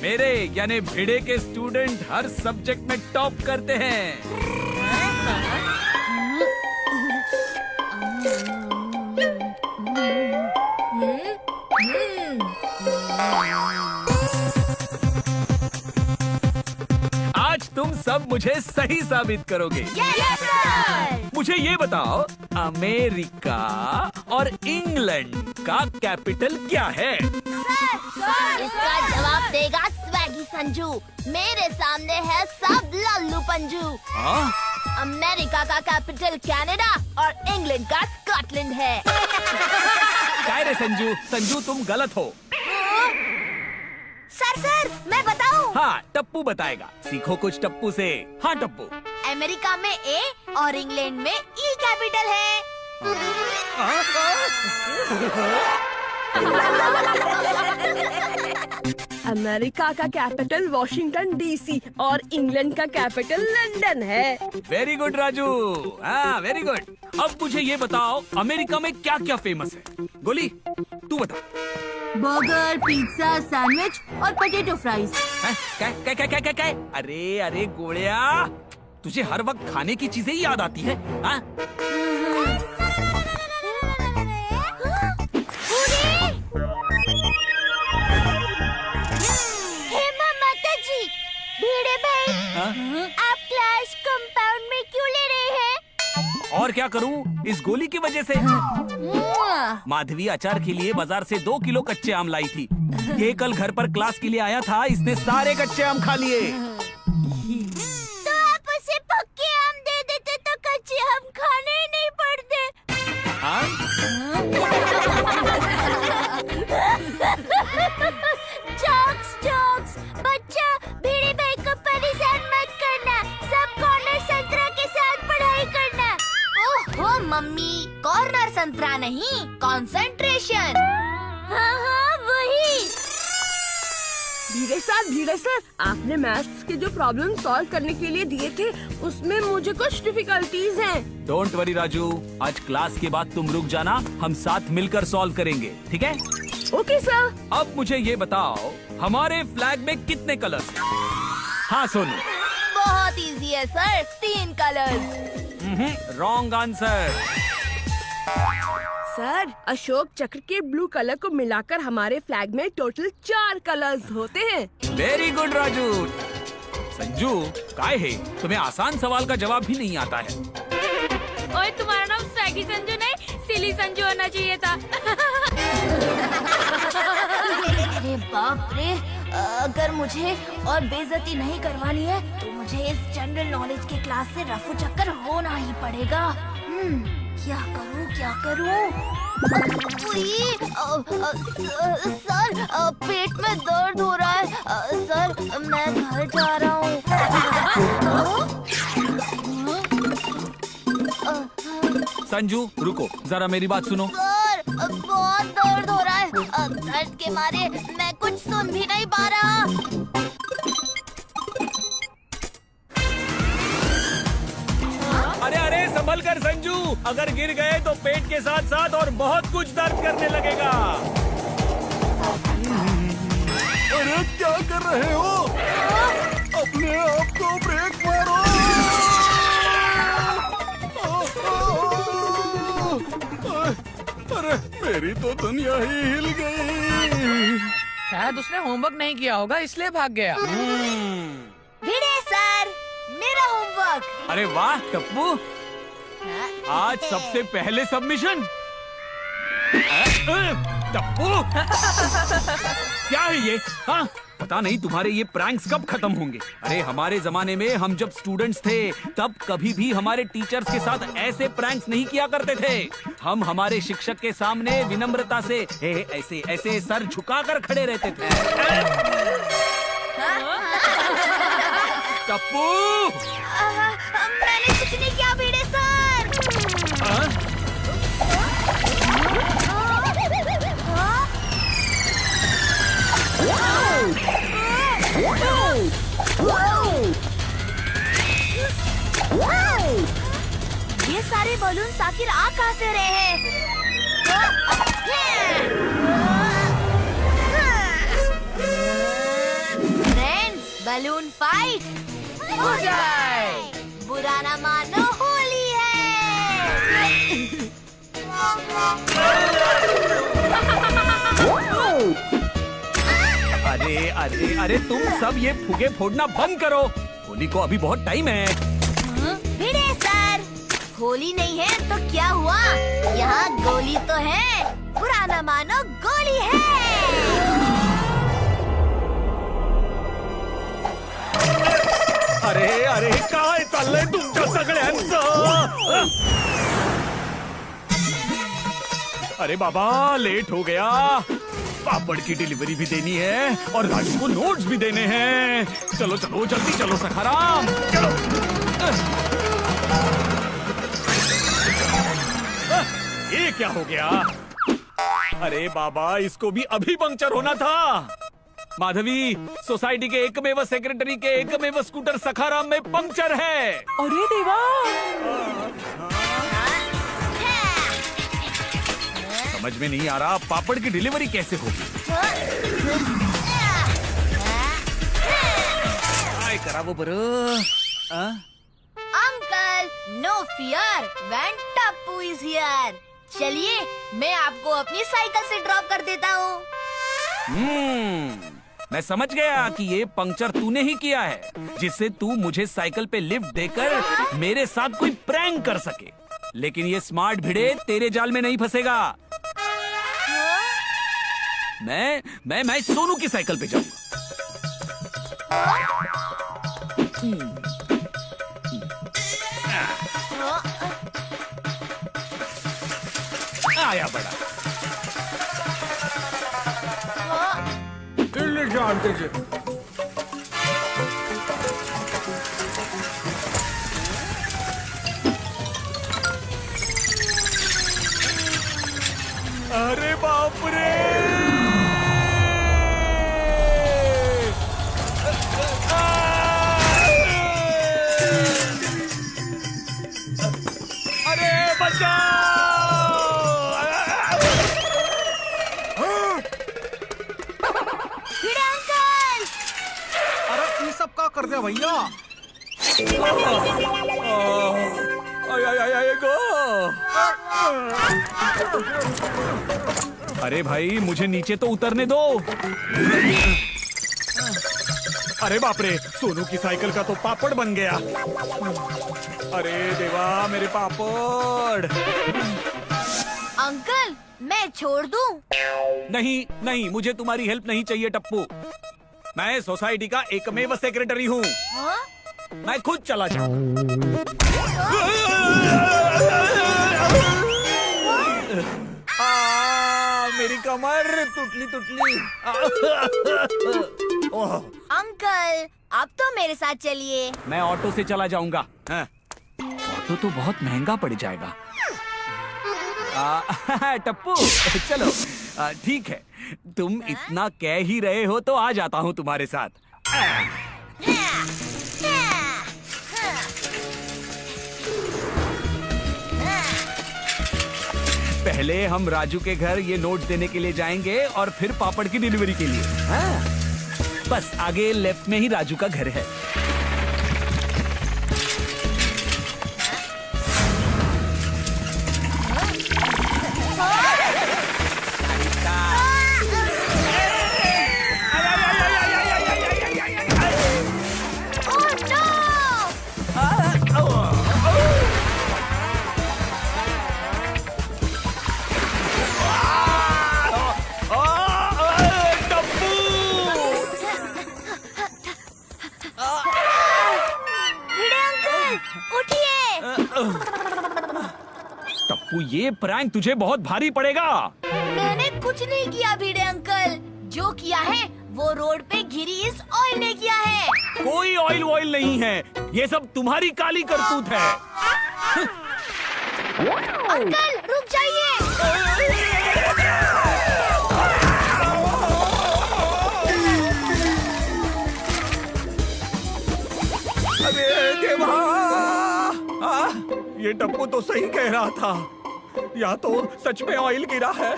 मेरे यानी भिड़े के स्टूडेंट हर सब्जेक्ट में टॉप करते हैं। आज तुम सब मुझे सही साबित करोगे। Yes sir. मुझे ये बताओ, अमेरिका और इंग्लैंड का कैपिटल क्या है? इसका जवाब देगा स्वैगी संजू। मेरे सामने है सब लल्लू पंजू। हाँ? अमेरिका का कैपिटल कनाडा और इंग्लैंड का स्कॉटलैंड है। क्या रे संजू? संजू तुम गलत हो। सर मैं बताऊं? हाँ, टप्पू बताएगा। सीखो कुछ टप्पू से। हाँ टप्पू। अमेरिका में ए और इंग्लैंड में ई कैपिटल है। अमेरिका का कैपिटल वॉशिंगटन डीसी और इंग्लैंड का कैपिटल लंदन है। Very good Raju. हाँ वेरी गुड। अब मुझे ये बताओ, अमेरिका में क्या क्या फेमस है? गोली तू बता। बर्गर, पिज्जा, सैंडविच और पोटैटो फ्राइज। क्या? अरे गोलिया, तुझे हर वक्त खाने की चीजें ही याद आती है। हाँ? हेमा माता जी, भिड़े भाई, आप क्लास कंपाउंड में क्यों ले रहे हैं? और क्या करूं, इस गोली की वजह से। माधवी अचार के लिए बाजार से 2 किलो कच्चे आम लाई थी। ये कल घर पर क्लास के लिए आया था, इसने सारे कच्चे आम खा लिए। तो आप उसे पक्के आम दे देते तो कच्चे आम खाने ही नहीं पड़ते। जोक्स। बच्चा, भिड़े भाई को परेशान मत करना। सब कॉर्नर संतरा के साथ पढ़ाई करना। ओहो मम्मी, कॉर्नर संतरा नहीं, कंसंट्रेशन। हाँ वही। धीरे सर, आपने मैथ्स के जो प्रॉब्लम सॉल्व करने के लिए दिए थे, उसमें मुझे कुछ डिफिकल्टीज हैं। डोंट वरी राजू, आज क्लास के बाद तुम रुक जाना, हम साथ मिलकर सॉल्व करेंगे, ठीक है? Okay sir. अब मुझे ये बताओ, हमारे फ्लैग में कितने कलर्स हैं? हाँ सोनू। बहुत इजी है sir, 3 colours. Wrong answer. Sir, Ashok चक्र के ब्लू कलर को मिलाकर हमारे फ्लैग में टोटल 4 कलर्स होते हैं। Very good Raju. संजू, काय है, तुम्हें आसान सवाल का जवाब भी नहीं आता है। ओए, तुम्हारा नाम स्वैगी संजू नहीं, सिली संजू होना चाहिए था। अरे बाप रे, अगर मुझे और बेइज्जती नहीं करवानी है तो मुझे इस जनरल नॉलेज के क्लास से रफू चक्कर होना ही पड़ेगा। क्या करूं? सर, पेट में दर्द हो रहा है। सर, मैं घर जा रहा हूँ। संजू रुको, जरा मेरी बात सुनो। सर, बहुत दर्द हो रहा है। दर्द के मारे मैं कुछ सुन भी नहीं पा रहा। अरे संभल कर संजू, अगर गिर गए तो पेट के साथ साथ और बहुत कुछ दर्द करने लगेगा। अरे क्या कर रहे हो? अपने आप को ब्रेक मारो। अरे मेरी तो दुनिया ही हिल गई। शायद उसने होमवर्क नहीं किया होगा, इसलिए भाग गया। भिड़े सर, मेरा होमवर्क। अरे वाह टप्पू, आज सबसे पहले सबमिशन। टप्पू क्या है ये? हाँ, पता नहीं तुम्हारे ये प्रैंक्स कब खत्म होंगे। अरे हमारे जमाने में हम जब स्टूडेंट्स थे तब कभी भी हमारे टीचर्स के साथ ऐसे प्रैंक्स नहीं किया करते थे। हम हमारे शिक्षक के सामने विनम्रता से ऐसे ऐसे सर झुकाकर खड़े रहते थे। टप्पू, मैंने कुछ नहीं किया भिड़े सर। ये सारे बलून आखिर आ कहाँ से रहे हैं? बलून फाइट हो जाए। बुरा ना मानो, होली है। अरे अरे अरे तुम सब ये फुगे फोड़ना बंद करो। होली को अभी बहुत टाइम है। भिड़े सर, होली नहीं है तो क्या हुआ? यहाँ गोली तो है। बुरा ना मानो, गोली है। अरे अरे काय चाललंय तुमच्या सगळ्यांचं? अरे बाबा लेट हो गया। पापड़ की डिलीवरी भी देनी है और राजू को नोट्स भी देने हैं। चलो चलो जल्दी चलो सखाराम, चलो। ये क्या हो गया? अरे बाबा इसको भी अभी पंक्चर होना था। माधवी, सोसाइटी के एकमेव सेक्रेटरी के एकमेव स्कूटर सखाराम में पंक्चर है। अरे देवा, समझ में नहीं आ रहा पापड़ की डिलीवरी कैसे होगी। काय करावं बरं? Uncle, no fear when Tappu is here. चलिए मैं आपको अपनी साइकिल से ड्रॉप कर देता हूँ। मैं समझ गया कि ये पंक्चर तूने ही किया है, जिससे तू मुझे साइकिल पे लिफ्ट देकर मेरे साथ कोई प्रैंक कर सके। लेकिन ये स्मार्ट भिड़े तेरे जाल में नहीं फंसेगा। मैं सोनू की साइकिल पे जाऊंगा। आया बड़ा। जानते जी। अरे बाप रे! अरे बचाओ! क्या कर दिया भैया? अरे भाई मुझे नीचे तो उतरने दो। अरे बाप रे, सोनू की साइकिल का तो पापड़ बन गया। अरे देवा मेरे पापड़। अंकल मैं छोड़ दूं? नहीं नहीं, मुझे तुम्हारी हेल्प नहीं चाहिए टप्पू। मैं सोसाइटी का एकमेव सेक्रेटरी हूँ। मैं खुद चला जाऊंगा। मेरी कमर तुटली। अंकल आप तो मेरे साथ चलिए। मैं ऑटो से चला जाऊंगा। ऑटो तो बहुत महंगा पड़ जाएगा। टप्पू चलो। ठीक है, तुम इतना कह ही रहे हो तो आ जाता हूँ तुम्हारे साथ। पहले हम राजू के घर ये नोट देने के लिए जाएंगे और फिर पापड़ की डिलीवरी के लिए। बस आगे लेफ्ट में ही राजू का घर है। टप्पू ये प्रैंक तुझे बहुत भारी पड़ेगा। मैंने कुछ नहीं किया भिड़े अंकल। जो किया है वो रोड पे गिरी इस ऑयल ने किया है। कोई ऑयल नहीं है, ये सब तुम्हारी काली करतूत है। अंकल रुक जाइए। अरे देवा! ये टप्पू तो सही कह रहा था, या तो सच में ऑयल गिरा है।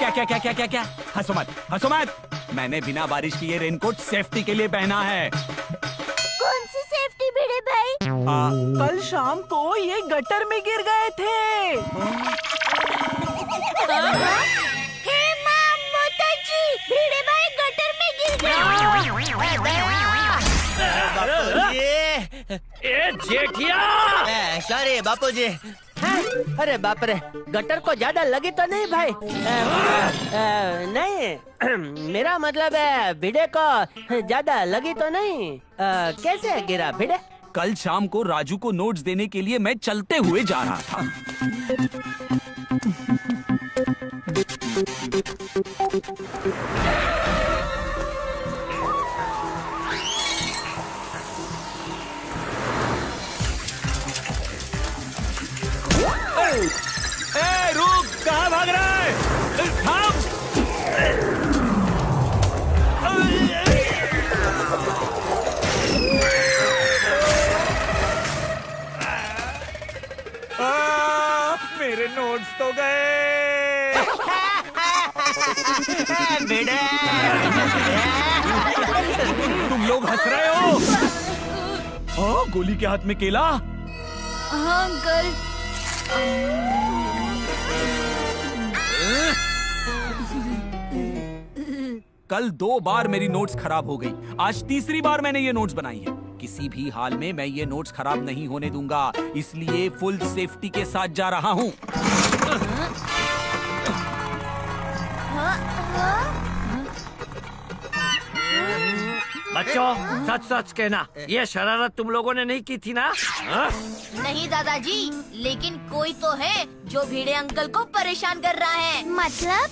क्या क्या क्या क्या क्या क्या? हंसो मत, हंसो मत। मैंने बिना बारिश की ये रेनकोट सेफ्टी के लिए पहना है। कौन सी सेफ्टी भिड़े भाई? कल शाम को ये गटर में गिर गए थे। हे माँ मोताजी, भिड़े भाई गटर में गिर गए। जेठिया, सॉरी बापू जी। अरे बाप रे, गटर को ज्यादा लगी तो नहीं भाई? नहीं, मेरा मतलब है भिड़े को ज्यादा लगी तो नहीं? कैसे गिरा भिड़े? कल शाम को राजू को नोट्स देने के लिए मैं चलते हुए जा रहा था। ए, रुक, कहाँ भाग रहा है? थाम! मेरे नोट्स तो गए। तुम लोग हंस रहे हो? हाँ, गोली के हाथ में केला। हाँ अंकल। कल 2 बार मेरी नोट्स खराब हो गई, आज तीसरी बार मैंने ये नोट्स बनाई है। किसी भी हाल में मैं ये नोट्स खराब नहीं होने दूंगा, इसलिए फुल सेफ्टी के साथ जा रहा हूँ। बच्चों सच सच कहना, ये शरारत तुम लोगों ने नहीं की थी ना? नहीं दादाजी, लेकिन कोई तो है जो भिड़े अंकल को परेशान कर रहा है। मतलब?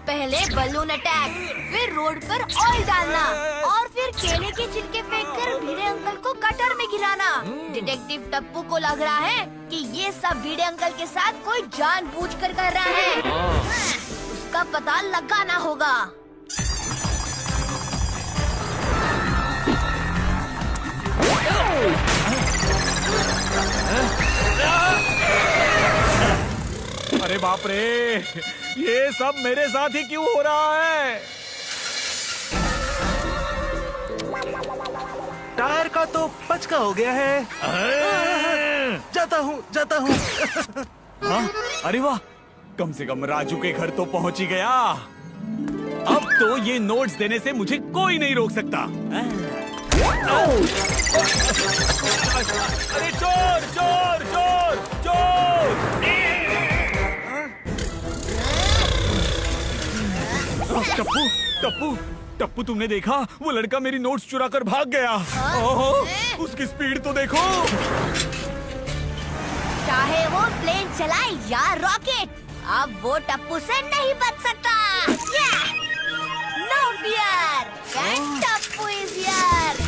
पहले बलून अटैक, फिर रोड पर ऑयल डालना और फिर केले के छिलके फेंककर भिड़े अंकल को गटर में गिराना। डिटेक्टिव टप्पू को लग रहा है कि ये सब भिड़े अंकल के साथ कोई जानबूझकर कर रहा है। उसका पता लगाना होगा। अरे बाप रे, ये सब मेरे साथ ही क्यों हो रहा है? टायर का तो पचका हो गया है। जाता हूँ। हाँ? अरे वाह, कम से कम राजू के घर तो पहुंच ही गया। अब तो ये नोट्स देने से मुझे कोई नहीं रोक सकता। अरे चोर चोर चोर चोर! टप्पू टप्पू टप्पू, तुमने देखा? वो लड़का मेरी नोट्स चुरा कर भाग गया। ओहो, उसकी स्पीड तो देखो। चाहे वो प्लेन चलाए या रॉकेट, अब वो टप्पू से नहीं बच सकता। No fear, Tappu is here.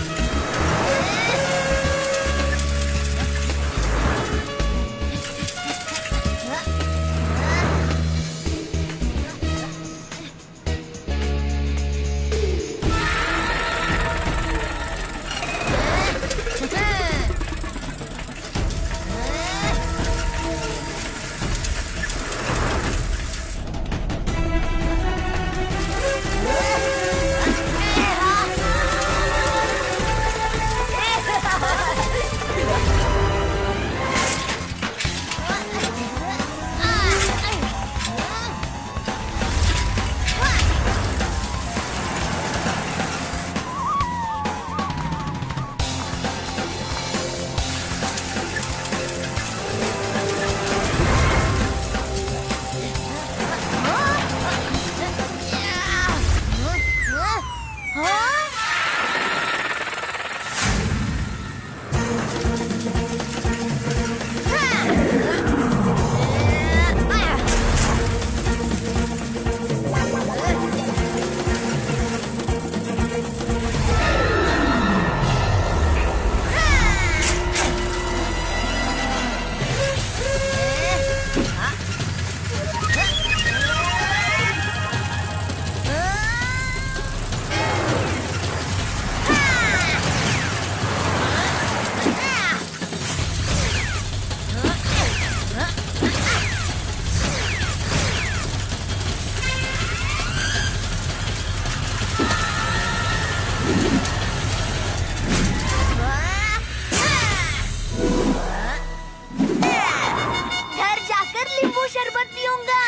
बाद पीऊंगा।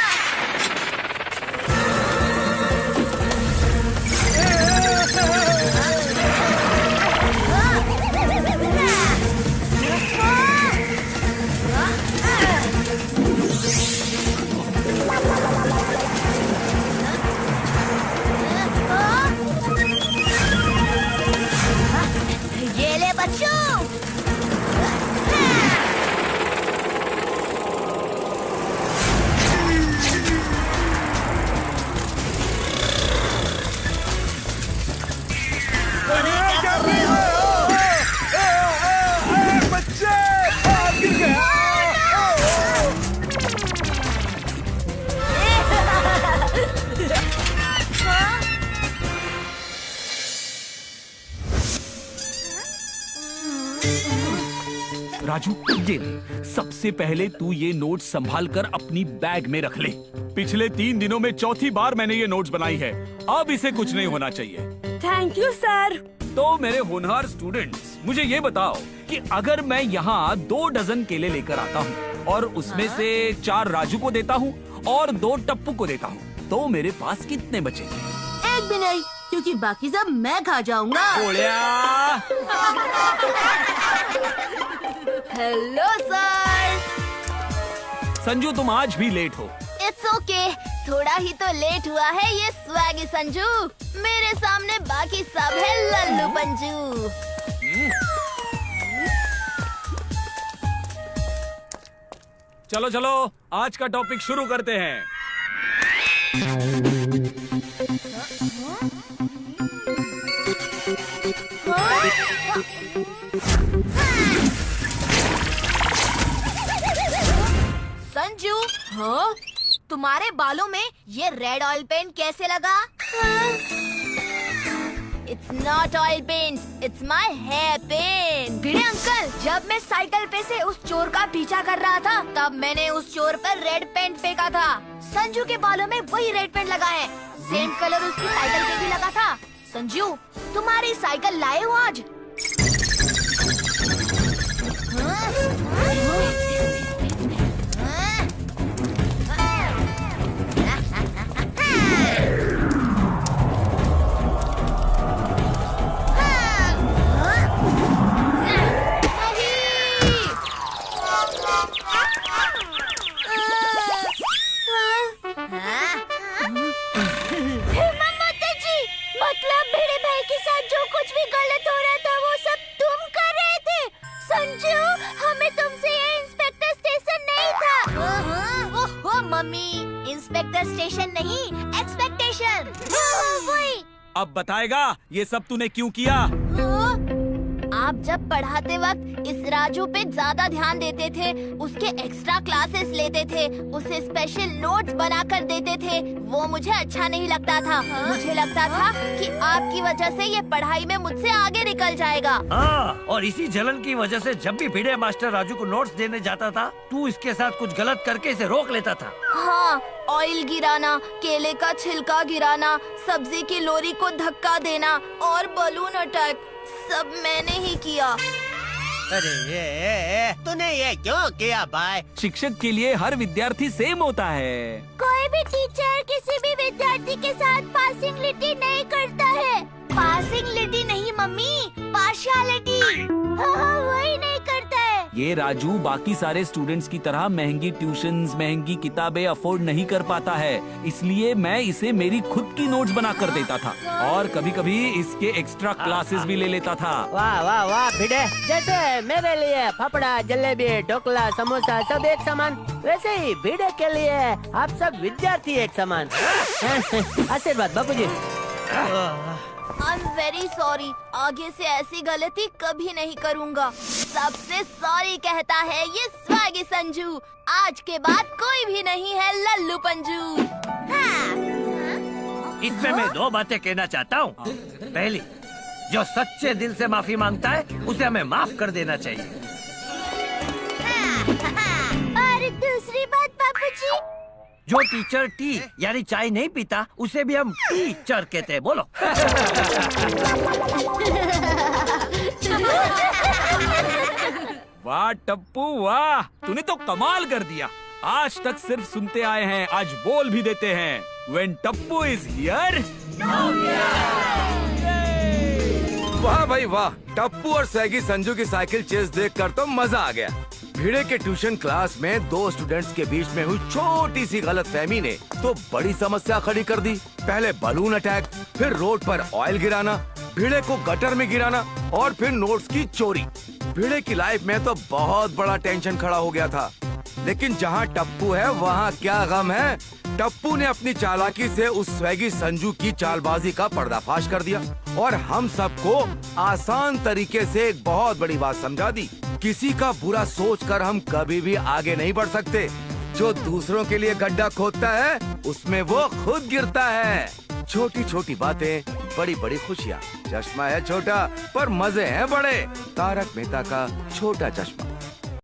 ये ले बच्चों। राजू, ये सबसे पहले तू ये नोट्स संभाल कर अपनी बैग में रख ले। पिछले 3 दिनों में चौथी बार मैंने ये नोट्स बनाई है। अब इसे कुछ नहीं होना चाहिए। Thank you sir. तो मेरे होनहार स्टूडेंट्स, मुझे ये बताओ कि अगर मैं यहाँ 2 डजन केले लेकर आता हूँ और उसमें से 4 राजू को देता हूँ और 2 टप्पू को देता हूँ, तो मेरे पास कितने बचेंगे? एक भी नहीं, क्योंकि बाकी सब मैं खा जाऊंगा। Hello sir. संजू, तुम आज भी लेट हो। इट्स ओके, थोड़ा ही तो लेट हुआ है ये स्वैगी संजू। मेरे सामने बाकी सब है लल्लू पंजू। चलो चलो, आज का टॉपिक शुरू करते हैं। संजू, हाँ? तुम्हारे बालों में ये रेड ऑयल पेंट कैसे लगा? It's not oil paint, it's my hair paint. Bhide uncle, जब मैं साइकिल पे से उस चोर का पीछा कर रहा था, तब मैंने उस चोर पर रेड पेंट फेंका था। संजू के बालों में वही रेड पेंट लगा है। सेम कलर उसकी साइकिल पे भी लगा था। संजू, तुम्हारी साइकिल लाए हो आज? मतलब भिड़े भाई के साथ जो कुछ भी गलत हो रहा था वो सब तुम कर रहे थे। संजू, हमें तुमसे ये इंस्पेक्टर स्टेशन नहीं था। ओहो मम्मी, इंस्पेक्टर स्टेशन नहीं, एक्सपेक्टेशन। वही। अब बताएगा ये सब तूने क्यों किया? आप जब पढ़ाते वक्त इस राजू पे ज्यादा ध्यान देते थे, उसके एक्स्ट्रा क्लासेस लेते थे, उसे स्पेशल नोट्स बनाकर देते थे, वो मुझे अच्छा नहीं लगता था। मुझे लगता था कि आपकी वजह से ये पढ़ाई में मुझसे आगे निकल जाएगा। हाँ, और इसी जलन की वजह से जब भी भिड़े मास्टर राजू को नोट्स देने जाता था, तू इसके साथ कुछ गलत करके इसे रोक लेता था। हाँ, ऑयल गिराना, केले का छिलका गिराना, सब्जी की लोरी को धक्का देना और बलून अटैक, सब मैंने ही किया। अरे ये तूने ये क्यों किया भाई? शिक्षक के लिए हर विद्यार्थी सेम होता है। कोई भी टीचर किसी भी विद्यार्थी के साथ पासिंगलिटी नहीं करता है। पासिंगलिटी नहीं मम्मी, पार्शियलिटी। हाँ, वही नहीं करता है। ये राजू बाकी सारे स्टूडेंट्स की तरह महंगी ट्यूशंस, महंगी किताबें अफोर्ड नहीं कर पाता है, इसलिए मैं इसे मेरी खुद की नोट्स बना कर देता था और कभी कभी इसके एक्स्ट्रा क्लासेस भी ले लेता था। वाह वाह वाह भिड़े, जैसे मेरे लिए फाफड़ा, जलेबी, ढोकला, समोसा सब एक समान, वैसे ही भिड़े के लिए आप सब विद्यार्थी एक समान। आशीर्वाद बाबूजी। आई एम वेरी सॉरी, आगे से ऐसी गलती कभी नहीं करूँगा। सबसे सॉरी कहता है ये स्वैगी संजू। आज के बाद कोई भी नहीं है लल्लू पंजू। हाँ। इसमें मैं 2 बातें कहना चाहता हूँ। पहली, जो सच्चे दिल से माफी मांगता है उसे हमें माफ कर देना चाहिए। और दूसरी बात बाबूजी, जो टीचर टी यानी चाय नहीं पीता उसे भी हम टीचर कहते हैं। बोलो। वाह टप्पू वाह, तूने तो कमाल कर दिया। आज तक सिर्फ सुनते आए हैं, आज बोल भी देते हैं। When टप्पू is here, वाह भाई वाह, टप्पू और सैगी संजू की साइकिल चेस देखकर तो मजा आ गया। भिड़े के ट्यूशन क्लास में दो स्टूडेंट्स के बीच में हुई छोटी सी गलतफहमी ने तो बड़ी समस्या खड़ी कर दी। पहले बलून अटैक, फिर रोड पर ऑयल गिराना, भिड़े को गटर में गिराना और फिर नोट्स की चोरी। भिड़े की लाइफ में तो बहुत बड़ा टेंशन खड़ा हो गया था। लेकिन जहाँ टप्पू है वहाँ क्या गम है। टप्पू ने अपनी चालाकी से उस स्वैगी संजू की चालबाजी का पर्दाफाश कर दिया और हम सबको आसान तरीके से एक बहुत बड़ी बात समझा दी। किसी का बुरा सोचकर हम कभी भी आगे नहीं बढ़ सकते। जो दूसरों के लिए गड्ढा खोदता है उसमें वो खुद गिरता है। छोटी छोटी बातें, बड़ी बड़ी खुशियाँ। चश्मा है छोटा पर मजे हैं बड़े। तारक मेहता का छोटा चश्मा।